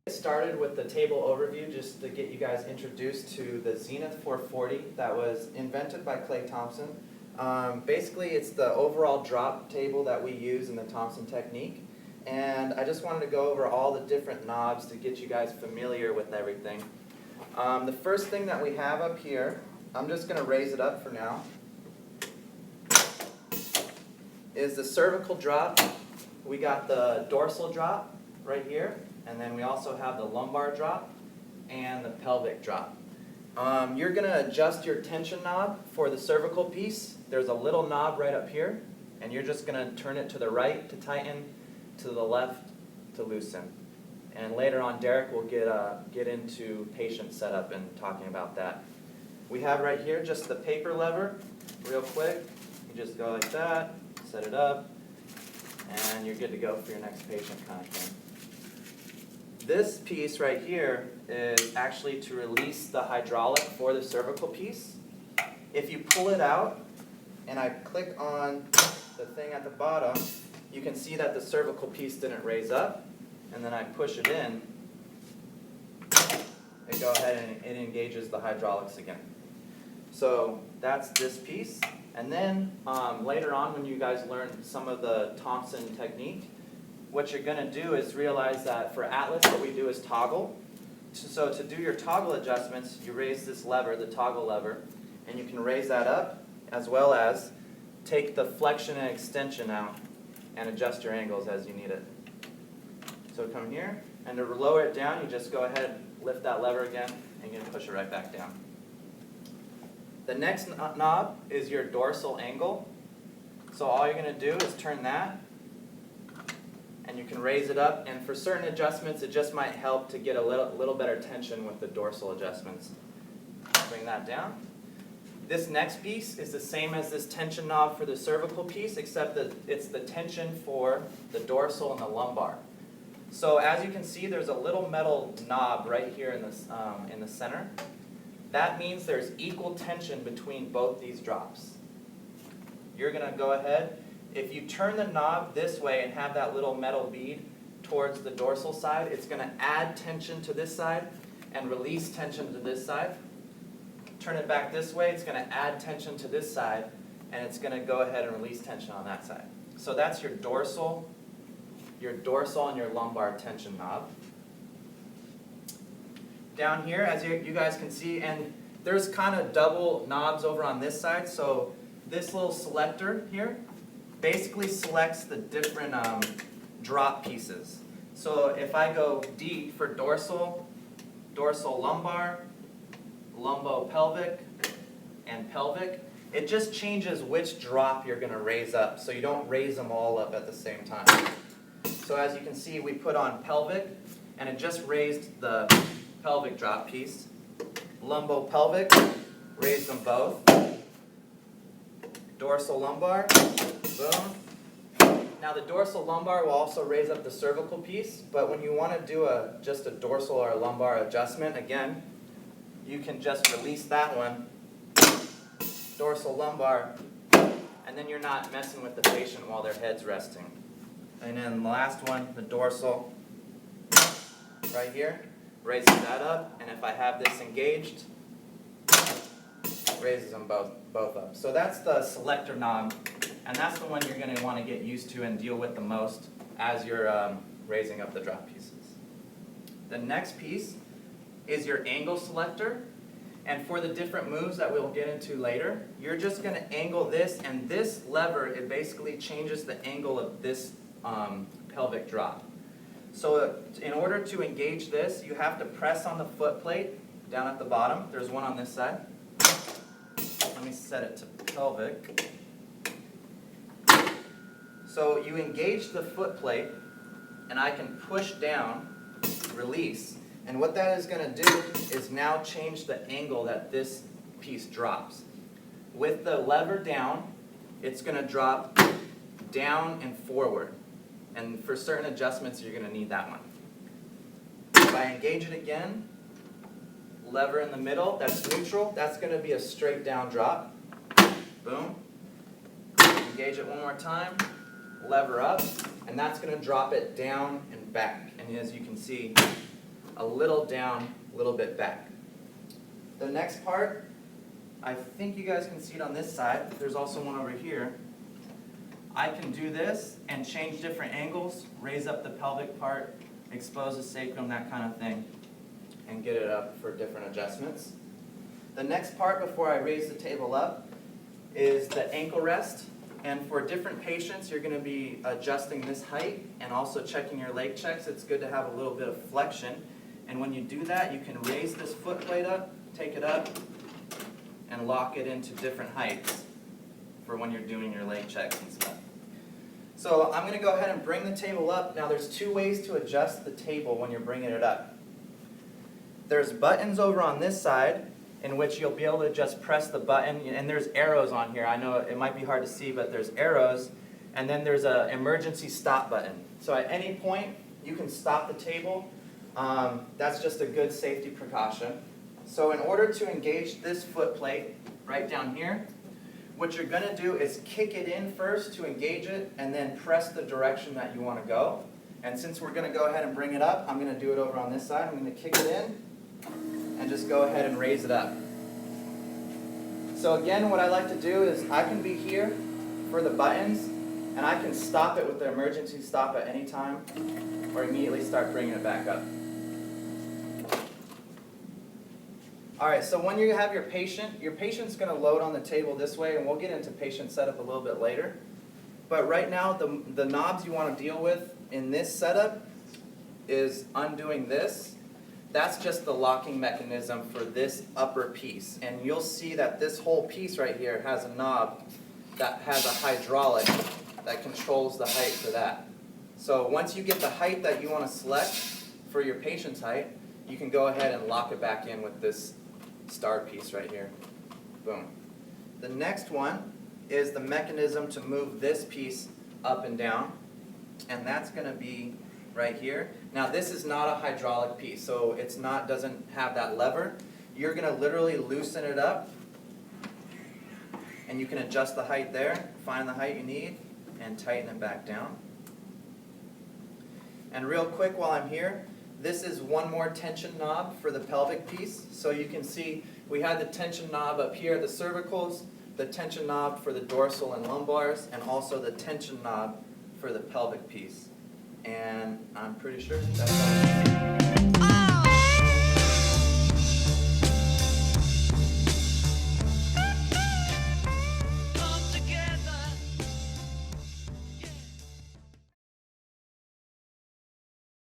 Started with the table overview just to get you guys introduced to the Zenith 440 that was invented by Clay Thompson. Basically, it's the overall drop table that we use in the Thompson Technique. And I just wanted to go over all the different knobs to get you guys familiar with everything. The first thing that we have up here, I'm just going to raise it up for now, is the cervical drop. We got the dorsal drop right here, and then we also have the lumbar drop and the pelvic drop. You're going to adjust your tension knob for the cervical piece. There's a little knob right up here, and you're just going to turn it to the right to tighten, to the left to loosen. And later on, Derek will get into patient setup and talking about that. We have right here just the paper lever, real quick. You just go like that, set it up, and you're good to go for your next patient kind of thing. This piece right here is actually to release the hydraulic for the cervical piece. If you pull it out, and I click on the thing at the bottom, you can see that the cervical piece didn't raise up, and then I push it in, and go ahead and it engages the hydraulics again. So that's this piece. And then later on when you guys learn some of the Thompson technique, what you're going to do is realize that for Atlas what we do is toggle. So to do your toggle adjustments, you raise this lever, the toggle lever, and you can raise that up as well as take the flexion and extension out and adjust your angles as you need it. So come here, and to lower it down, you just go ahead, lift that lever again, and you can push it right back down. The next knob is your dorsal angle. So all you're going to do is turn that, and you can raise it up, and for certain adjustments, it just might help to get a little better tension with the dorsal adjustments. Bring that down. This next piece is the same as this tension knob for the cervical piece, except that it's the tension for the dorsal and the lumbar. So as you can see, there's a little metal knob right here in the center. That means there's equal tension between both these drops. You're going to go ahead. If you turn the knob this way and have that little metal bead towards the dorsal side, it's going to add tension to this side and release tension to this side. Turn it back this way, it's going to add tension to this side, and it's going to go ahead and release tension on that side. So that's your dorsal and your lumbar tension knob. Down here, as you guys can see, and there's kind of double knobs over on this side, so this little selector here basically selects the different drop pieces. So if I go D for dorsal, dorsal lumbar, lumbo pelvic, and pelvic, it just changes which drop you're going to raise up, so you don't raise them all up at the same time. So as you can see, we put on pelvic, and it just raised the pelvic drop piece. Lumbo pelvic, raised them both. Dorsal lumbar, boom. Now the dorsal lumbar will also raise up the cervical piece, but when you want to do just a dorsal or a lumbar adjustment, again, you can just release that one, dorsal lumbar, and then you're not messing with the patient while their head's resting. And then the last one, the dorsal, right here, raises that up, and if I have this engaged, raises them both up. So that's the selector knob, and that's the one you're going to want to get used to and deal with the most as you're raising up the drop pieces. The next piece is your angle selector, and for the different moves that we'll get into later, you're just going to angle this, and this lever, it basically changes the angle of this pelvic drop. So in order to engage this, you have to press on the foot plate down at the bottom. There's one on this side. Let me set it to pelvic. So you engage the foot plate, and I can push down, release, and what that is going to do is now change the angle that this piece drops. With the lever down, it's going to drop down and forward. And for certain adjustments, you're going to need that one. If I engage it again, lever in the middle, that's neutral. That's going to be a straight down drop. Boom. Engage it one more time, lever up, and that's going to drop it down and back. And as you can see, a little down, a little bit back. The next part, I think you guys can see it on this side. There's also one over here. I can do this and change different angles, raise up the pelvic part, expose the sacrum, that kind of thing, and get it up for different adjustments. The next part before I raise the table up is the ankle rest. And for different patients, you're going to be adjusting this height and also checking your leg checks. It's good to have a little bit of flexion. And when you do that, you can raise this foot plate up, take it up, and lock it into different heights for when you're doing your leg checks and stuff. So I'm going to go ahead and bring the table up. Now there's two ways to adjust the table when you're bringing it up. There's buttons over on this side in which you'll be able to just press the button, and there's arrows on here. I know it might be hard to see, but there's arrows, and then there's an emergency stop button. So at any point, you can stop the table. That's just a good safety precaution. So in order to engage this foot plate right down here, what you're going to do is kick it in first to engage it, and then press the direction that you want to go. And since we're going to go ahead and bring it up, I'm going to do it over on this side. I'm going to kick it in and just go ahead and raise it up. So again, what I like to do is I can be here for the buttons, and I can stop it with the emergency stop at any time, or immediately start bringing it back up. Alright, so when you have your patient's going to load on the table this way, and we'll get into patient setup a little bit later. But right now, the knobs you want to deal with in this setup is undoing this. That's just the locking mechanism for this upper piece. And you'll see that this whole piece right here has a knob that has a hydraulic that controls the height for that. So once you get the height that you want to select for your patient's height, you can go ahead and lock it back in with this star piece right here. Boom. The next one is the mechanism to move this piece up and down, and that's going to be right here. Now this is not a hydraulic piece, so it's not, doesn't have that lever. You're going to literally loosen it up, and you can adjust the height there, find the height you need, and tighten it back down. And real quick while I'm here, this is one more tension knob for the pelvic piece. So you can see we had the tension knob up here at the cervicals, the tension knob for the dorsal and lumbars, and also the tension knob for the pelvic piece. And I'm pretty sure that's all.